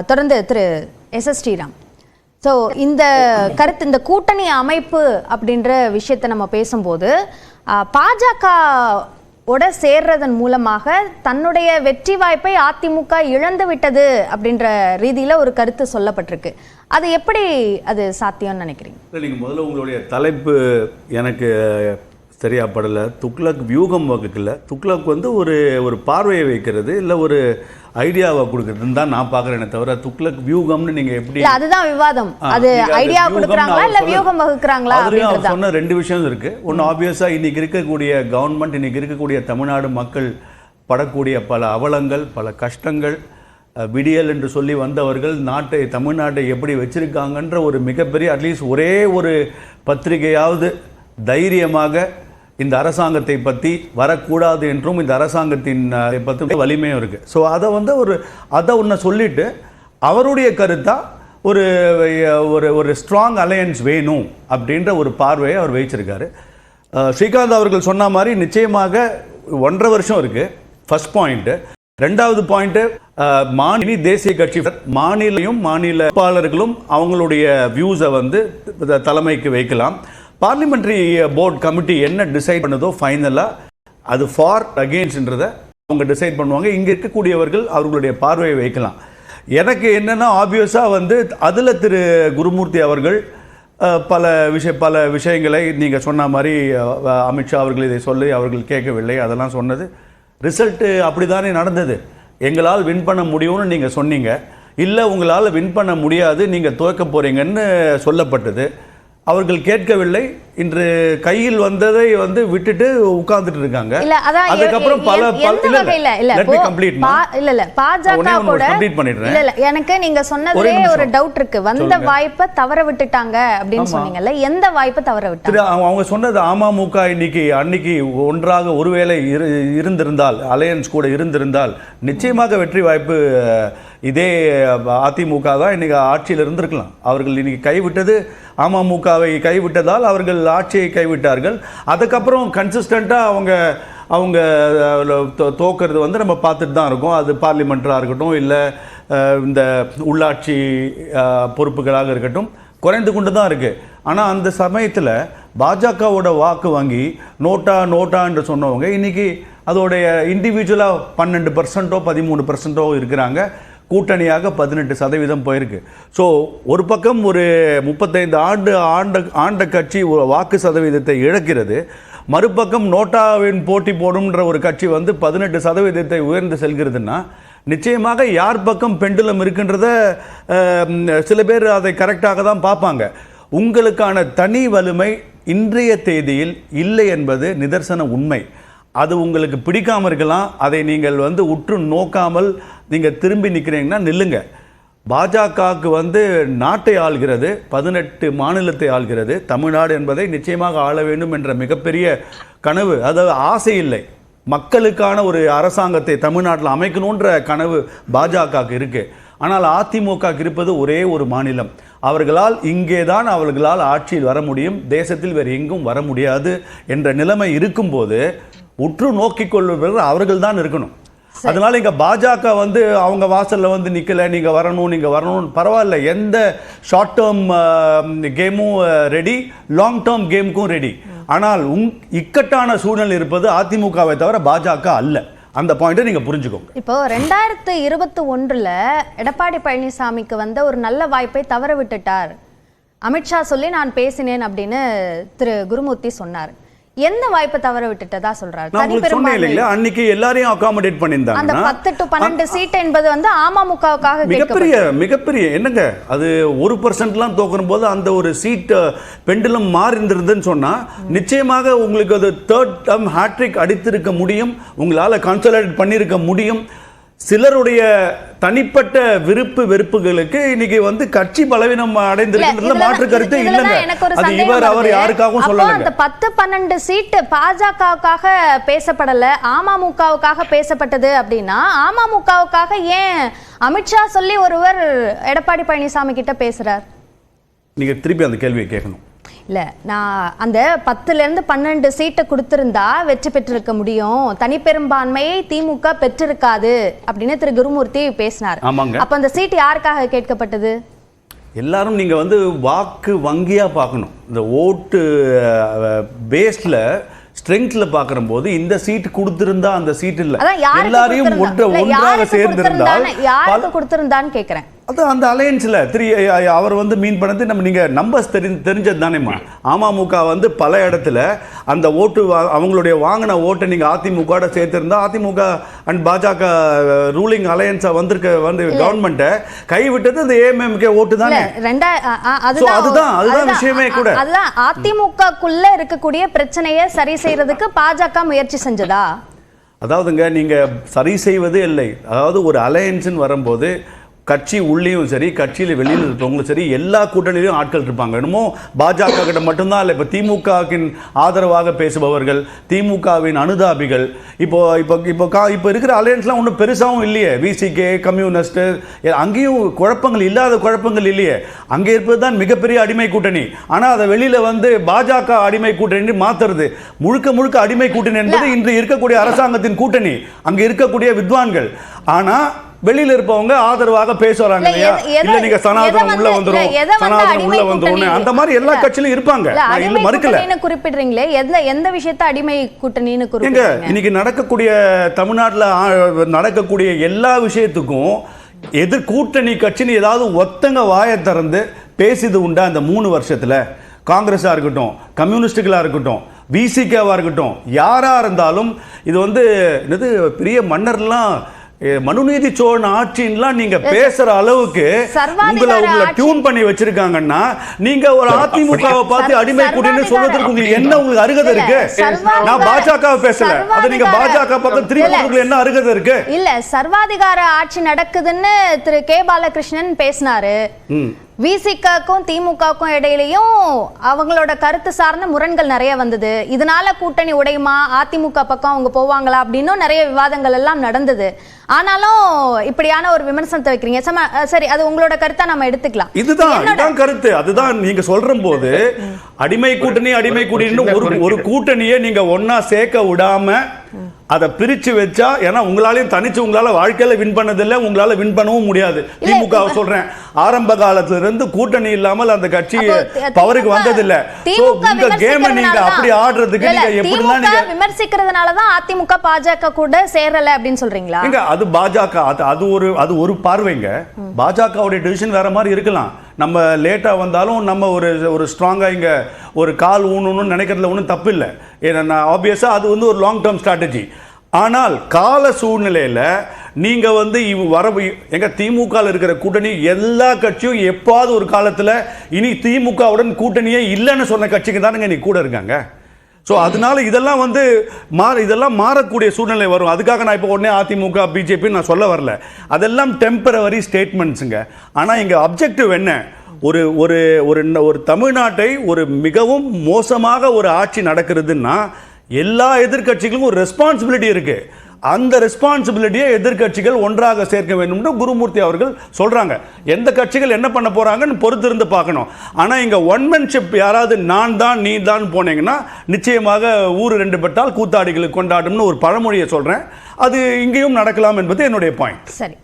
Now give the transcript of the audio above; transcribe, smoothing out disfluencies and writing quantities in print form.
தொடர்ந்து திரு S Sriram. So இந்த கருத்து, இந்த கூட்டணி அமைப்பு அப்படின்ற விஷயத்தை நம்ம பேசும்போது பாஜகவோட சேர்றதன் மூலமாக தன்னுடைய வெற்றி வாய்ப்பை அதிமுக இழந்து விட்டது அப்படின்ற ரீதியில் ஒரு கருத்து சொல்லப்பட்டிருக்கு. அது எப்படி அது சாத்தியம்னு நினைக்கிறீங்க? நீங்கள் முதல்ல உங்களுடைய தலைப்பு எனக்கு சரியாப்படலை. துக்ளக் வியூகம் வகுக்கல. துக்ளக் வந்து ஒரு பார்வையை வைக்கிறது, இல்லை ஒரு ஐடியாவை கொடுக்குறதுன்னு தான் நான் பார்க்குறேனே தவிர துக்ளக் வியூகம்னு நீங்கள் எப்படி, அதுதான் விவாதம். அது ஐடியா கொடுக்குறாங்களா இல்லை வியூகம் வகுக்கிறாங்களா? அவர் சொன்ன ரெண்டு விஷயம் இருக்குது. ஒன்று ஆப்வியஸாக இன்றைக்கி இருக்கக்கூடிய கவர்மெண்ட், இன்றைக்கி இருக்கக்கூடிய தமிழ்நாடு மக்கள் படக்கூடிய பல அவலங்கள், பல கஷ்டங்கள், விடியல் என்று சொல்லி வந்தவர்கள் தமிழ்நாட்டை எப்படி வச்சுருக்காங்கன்ற ஒரு மிகப்பெரிய, அட்லீஸ்ட் ஒரே ஒரு பத்திரிகையாவது தைரியமாக இந்த அரசாங்கத்தை பற்றி வரக்கூடாது என்றும் இந்த அரசாங்கத்தின் பற்றி வலிமையும் இருக்குது. ஸோ அதை வந்து அதை ஒன்று சொல்லிவிட்டு அவருடைய கருத்தாக ஒரு ஸ்ட்ராங் அலையன்ஸ் வேணும் அப்படின்ற ஒரு பார்வையை அவர் வைச்சிருக்காரு. ஸ்ரீகாந்த் அவர்கள் சொன்ன மாதிரி நிச்சயமாக 1.5 வருஷம் இருக்குது. First point. ரெண்டாவது பாயிண்ட்டு, மாநில தேசிய கட்சி மாநிலையும் மாநில வேட்பாளர்களும் அவங்களுடைய வியூஸை வந்து தலைமைக்கு வைக்கலாம். பார்லிமெண்ட்ரி போர்ட் கமிட்டி என்ன டிசைட் பண்ணதோ ஃபைனலாக அது ஃபார் அகெயின்ஸ்ன்றதை அவங்க டிசைட் பண்ணுவாங்க. இங்கே இருக்கக்கூடியவர்கள் அவர்களுடைய பார்வையை வைக்கலாம். எனக்கு என்னென்னா ஆப்வியஸாக வந்து அதில் திரு குருமூர்த்தி அவர்கள் பல விஷயங்களை நீங்கள் சொன்ன மாதிரி அமித்ஷா அவர்கள் இதை சொல்லி அவர்கள் கேட்கவில்லை, அதெல்லாம் சொன்னது. ரிசல்ட்டு அப்படி தானே நடந்தது. எங்களால் வின் பண்ண முடியும்னு நீங்கள் சொன்னீங்க, இல்லை உங்களால் வின் பண்ண முடியாது, நீங்கள் துவக்க போகிறீங்கன்னு சொல்லப்பட்டது. அவர்கள் கேட்கவில்லை. இன்று கையில் வந்ததை வந்து விட்டுட்டு உட்கார்ந்துட்டு இருக்காங்க. அதுக்கப்புறம் எனக்கு நீங்க சொன்னதே ஒரு டவுட் இருக்கு. வந்த வாய்ப்பை தவற விட்டுட்டாங்க அப்படின்னு சொன்னீங்கல்ல, எந்த வாய்ப்பை தவற விட்டாங்க? அவங்க சொன்னது அமமுக அன்னைக்கு ஒன்றாக ஒருவேளை இருந்திருந்தால், அலையன்ஸ் கூட இருந்திருந்தால் நிச்சயமாக வெற்றி வாய்ப்பு இதே அதிமுக தான் இன்னைக்கு ஆட்சியில் இருந்திருக்கலாம். அவர்கள் இன்னைக்கு கைவிட்டது அமமுகவை கைவிட்டதால் அவர்கள் ஆட்சியை கைவிட்டார்கள். அதுக்கப்புறம் கன்சிஸ்டண்ட்டாக அவங்க தோக்கிறது வந்து நம்ம பார்த்துட்டு தான் இருக்கோம். அது பார்லிமெண்ட்டாக இருக்கட்டும், இல்லை இந்த உள்ளாட்சி பொறுப்புகளாக இருக்கட்டும், குறைந்து கொண்டு தான் இருக்குது. ஆனால் அந்த சமயத்தில் பாஜகவோட வாக்கு வாங்கி நோட்டா என்று சொன்னவங்க இன்றைக்கி அதோடைய இண்டிவிஜுவலாக 12% 13% இருக்கிறாங்க. கூட்டணியாக 18% போயிருக்கு. ஸோ ஒரு பக்கம் ஒரு 35 ஆண்ட கட்சி வாக்கு சதவீதத்தை இழக்கிறது, மறுபக்கம் நோட்டாவின் போட்டி போடும்ன்ற ஒரு கட்சி வந்து 18% உயர்ந்து செல்கிறதுனா நிச்சயமாக யார் பக்கம் பெண்டுலம் இருக்குன்றத சில பேர் அதை கரெக்டாக தான் பார்ப்பாங்க. உங்களுக்கான தனி வலிமை இன்றைய தேதியில் இல்லை என்பது நிதர்சன உண்மை. அது உங்களுக்கு பிடிக்காமல் இருக்கலாம், அதை நீங்கள் வந்து உற்று நோக்காமல் நீங்கள் திரும்பி நிற்கிறீங்கன்னா நில்லுங்க. பாஜகவுக்கு வந்து நாட்டை ஆள்கிறது, 18 மாநிலத்தை ஆள்கிறது. தமிழ்நாடு என்பதை நிச்சயமாக ஆள வேண்டும் என்ற மிகப்பெரிய கனவு, அதாவது ஆசை இல்லை, மக்களுக்கான ஒரு அரசாங்கத்தை தமிழ்நாட்டில் அமைக்கணுன்ற கனவு பாஜகவுக்கு இருக்கு. ஆனால் அதிமுக இருப்பது ஒரே ஒரு மாநிலம். அவர்களால் ஆட்சியில் வர முடியும், தேசத்தில் வேறு எங்கும் வர முடியாது என்ற நிலைமை இருக்கும்போது உற்று நோக்கிக் கொள்பவர்கள் அவர்கள் தான் இருக்கணும். அதனால இங்க பாஜக வந்து அவங்க வாசல்ல வந்து நிக்கல, நீங்க வரணும் பரவாயில்ல. எந்த ஷார்ட் டேர்ம் கேமும் ரெடி, லாங் டேர்ம் கேமுக்கும் ரெடி. ஆனால் இக்கட்டான சூழ்நிலை இருப்பது அதிமுகவை தவிர பாஜக அல்ல. அந்த பாயிண்ட்டை நீங்க புரிஞ்சுக்கோங்க. இப்போ 2021 எடப்பாடி பழனிசாமிக்கு வந்த ஒரு நல்ல வாய்ப்பை தவற விட்டுட்டார். அமித்ஷா சொல்லி நான் பேசினேன் அப்படின்னு திரு குருமூர்த்தி சொன்னார். எந்த வாய்ப்பை தவற விட்டுட்டதா சொல்றாரு? அன்னைக்கு எல்லாரையும் அகாமடேட் பண்ணியிருந்தாங்க. அந்த 10 to 12 சீட் என்பது வந்து அமமுகவுக்காக மிகப்பெரிய என்னங்க, அது 1% தோக்கும் போது அந்த ஒரு சீட் பெண்டுலம் மாறி இருந்ததுன்னு சொன்னா நிச்சயமாக உங்களுக்கு அது 3rd term ஹேட்ரிக் அடித்திருக்க முடியும், உங்களால கன்சாலிடேட் பண்ணியிருக்க முடியும். சிலருடைய தனிப்பட்ட விருப்பு வெறுப்புகளுக்கு இன்னைக்கு வந்து கட்சி பலவீனம் அடைந்திருக்கிறது மாற்று கருத்து இல்லைங்க. அது இவர் அவர் யாருக்காகவும் சொல்லல. அந்த 10-12 சீட் பாஜகவுக்காக பேசப்படல, அமமுகவுக்காக பேசப்பட்டது அப்படின்னா அமமுகவுக்காக ஏன் அமித்ஷா சொல்லி ஒருவர் எடப்பாடி பழனிசாமி கிட்ட பேசுறார்? நீங்க திருப்பி அந்த கேள்வியை கேட்கணும். இல்ல நான் அந்த 10ல இருந்து 12 சீட்டை கொடுத்திருந்தா வெற்றி பெற்றிருக்க முடியும், தனிப்பெரும்பான்மையை திமுக பெற்றிருக்காது அப்படின்னு திரு குருமூர்த்தி பேசினார். ஆமாங்க. அப்ப அந்த சீட் யாருக்காக கேட்கப்பட்டது? எல்லாரும் நீங்க வந்து வாக்கு வங்கியா பார்க்கணும். இந்த ஓட்டு பேஸ்ல ஸ்ட்ரெங்த்ல பார்க்கும்போது இந்த சீட் கொடுத்திருந்தா அந்த சீட் இல்ல, எல்லாரையும் ஒன்றாக சேர்ந்திருந்தால் யாருக்கு கொடுத்திருந்தான்னு கேக்குறேன். அது அந்த அலையன்ஸில் அவர் வந்து மீன் பண்ணது நம்ம நீங்கள் நம்பர்ஸ் தெரிஞ்சது தானேம்மா. அமமுக வந்து பல இடத்துல அந்த ஓட்டு அவங்களுடைய வாங்கின ஓட்டை நீங்கள் அதிமுக சேர்த்திருந்தா அதிமுக அண்ட் பாஜக ரூலிங் அலையன்ஸாக வந்து கவர்மெண்ட்டை கைவிட்டது அந்த ஏஎம்எம்கே ஓட்டு தானே. அதுதான் விஷயமே கூட. அதுதான் அதிமுகக்குள்ள இருக்கக்கூடிய பிரச்சனையை சரி செய்யறதுக்கு பாஜக முயற்சி செஞ்சதா? அதாவதுங்க நீங்கள் சரி செய்வது இல்லை. அதாவது ஒரு அலையன்ஸ்ன்னு வரும்போது கட்சி உள்ளேயும் சரி கட்சியில் வெளியில் இருப்பவங்களும் சரி எல்லா கூட்டணியிலும் ஆட்கள் இருப்பாங்க. என்னமோ பாஜக கிட்ட மட்டும்தான் இல்லை, இப்போ திமுகவின் ஆதரவாக பேசுபவர்கள், திமுகவின் அனுதாபிகள், இப்போ இருக்கிற அலையன்ஸ்லாம் ஒன்றும் பெருசாகவும் இல்லையே. விசிகே, கம்யூனிஸ்ட், அங்கேயும் குழப்பங்கள் இல்லாத குழப்பங்கள் இல்லையே. அங்கே இருப்பது தான் மிகப்பெரிய அடிமை கூட்டணி. ஆனால் அதை வெளியில் வந்து பாஜக அடிமை கூட்டணி மாத்துறது, முழுக்க முழுக்க அடிமை கூட்டணி என்பது இன்று இருக்கக்கூடிய அரசாங்கத்தின் கூட்டணி, அங்கே இருக்கக்கூடிய வித்வான்கள். ஆனால் வெளியில இருப்பவங்க ஆதரவாக பேசுறாங்க இல்லையா, இல்ல நீங்க சனாதனம் உள்ள வந்துரும், சனாதனம் உள்ள வந்துரும், அந்த மாதிரி எல்லா கட்சியிலும் இருப்பாங்க. இல்ல மறுக்கல குறிப்பிடுறீங்களே, எந்த விஷயத்தை அடிமை கூட்டணின்னு குறிப்பிடுறீங்க? இன்னைக்கு நடக்கக்கூடிய தமிழ்நாட்டுல நடக்கக்கூடிய எல்லா விஷயத்துக்கும் எதிர் கூட்டணி கட்சின்னு ஏதாவது ஒத்தங்க வாயை திறந்து பேசியது உண்டா? அந்த 3 வருஷத்துல காங்கிரஸா இருக்கட்டும், கம்யூனிஸ்டுகளா இருக்கட்டும், விசிகேவா இருக்கட்டும், யாரா இருந்தாலும் இது வந்து என்னது பெரிய மன்னர்லாம் மனுநீதி சோழன் ஆட்சின்லாம் நீங்க பேசுற அளவுக்கு உங்களை டியூன் பண்ணி வச்சிருக்காங்கன்னா நீங்க ஒரு அதிமுகவை பார்த்து அடிமை கூட்டணி சொல்றதுக்கு உங்களுக்கு என்ன உங்களுக்கு அருகதை இருக்கு? நான் பாஜக பேசல, அது நீங்க பாஜக பக்கம் திருப்பி என்ன அருகதை இருக்கு? இல்ல சர்வாதிகார ஆட்சி நடக்குதுன்னு திரு கே பாலகிருஷ்ணன் பேசினாரு. விசிகக்கும் திமுகவுக்கும் இடையிலையும் அவங்களோட கருத்து சார்ந்த முரண்கள் நிறைய வந்தது. இதனால கூட்டணி உடையுமா, அதிமுக பக்கம் அவங்க போவாங்களா அப்படின்னு நிறைய விவாதங்கள் எல்லாம் நடந்தது. ஆனாலும் இப்படியான ஒரு விமர்சனத்தை வைக்கிறீங்க. சரி, அது உங்களோட கருத்தா நம்ம எடுத்துக்கலாம். இதுதான் கருத்து. அதுதான் நீங்க சொல்ற போது அடிமை கூட்டணி ஒரு கூட்டணியை நீங்க ஒன்னா சேர்க்க விடாம அதை பிரிச்சு வச்சா, ஏன்னா உங்களாலையும் தனிச்சு உங்களால வாழ்க்கையில வின் பண்ணதில்லை, உங்களால வின் பண்ணவும் முடியாது. திமுக சொல்றேன், ஆரம்ப காலத்துல இருந்து கூட்டணி இல்லாமல் அந்த கட்சி பவருக்கு வந்ததில்லை. உங்க கேம் நீங்க அப்படி ஆடுறதுக்கு நீங்க எப்படிலாம் நீங்க விமர்சிக்கிறதுனாலதான் அதிமுக பாஜக கூட சேரல அப்படின்னு சொல்றீங்களா? அது பாஜக அது ஒரு பார்வைங்க. பாஜகவுடைய டிசிஷன் வேற மாதிரி இருக்கலாம். நம்ம லேட்டா வந்தாலும் நம்ம ஒரு ஸ்ட்ராங்கா இங்க ஒரு கால் ஊனணும்னு நினைக்கிறதுல ஒன்றும் தப்பு இல்லை. ஏன்னா ஆப்வியஸா அது வந்து ஒரு லாங் டேர்ம் ஸ்ட்ராட்டஜி. ஆனால் கால சூழ்நிலையில நீங்க வந்து எங்க திமுக இருக்கிற கூட்டணி எல்லா கட்சியும் எப்பாவது ஒரு காலத்துல இனி திமுகவுடன் கூட்டணியே இல்லைன்னு சொன்ன கட்சிக்கு தானுங்க நீ கூட இருக்காங்க. ஸோ அதனால இதெல்லாம் வந்து இதெல்லாம் மாறக்கூடிய சூழ்நிலை வரும். அதுக்காக நான் இப்போ உடனே அதிமுக பிஜேபி நான் சொல்ல வரல, அதெல்லாம் டெம்பரவரி ஸ்டேட்மெண்ட்ஸுங்க. ஆனால் இங்கே அப்ஜெக்டிவ் என்ன? ஒரு தமிழ்நாட்டை ஒரு மிகவும் மோசமாக ஒரு ஆட்சி நடக்கிறதுன்னா எல்லா எதிர்கட்சிகளும் ஒரு ரெஸ்பான்சிபிலிட்டி இருக்கு. அந்த ரெஸ்பான்சிபிலிட்டியை எதிர்கட்சிகள் ஒன்றாக சேர்க்க வேண்டும் குருமூர்த்தி அவர்கள் சொல்றாங்க. எந்த கட்சிகள் என்ன பண்ண போறாங்கன்னு பொறுத்து இருந்து பார்க்கணும். ஆனா இங்க ஒன்மன்ஷிப் யாராவது நான் தான் நீ தான் போனீங்கன்னா நிச்சயமாக ஊரு 2 பட்டால் கூத்தாடிகளுக்கு கொண்டாடும்னு ஒரு பழமொழியை சொல்றேன். அது இங்கேயும் நடக்கலாம் என்பது என்னுடைய பாயிண்ட். சரி.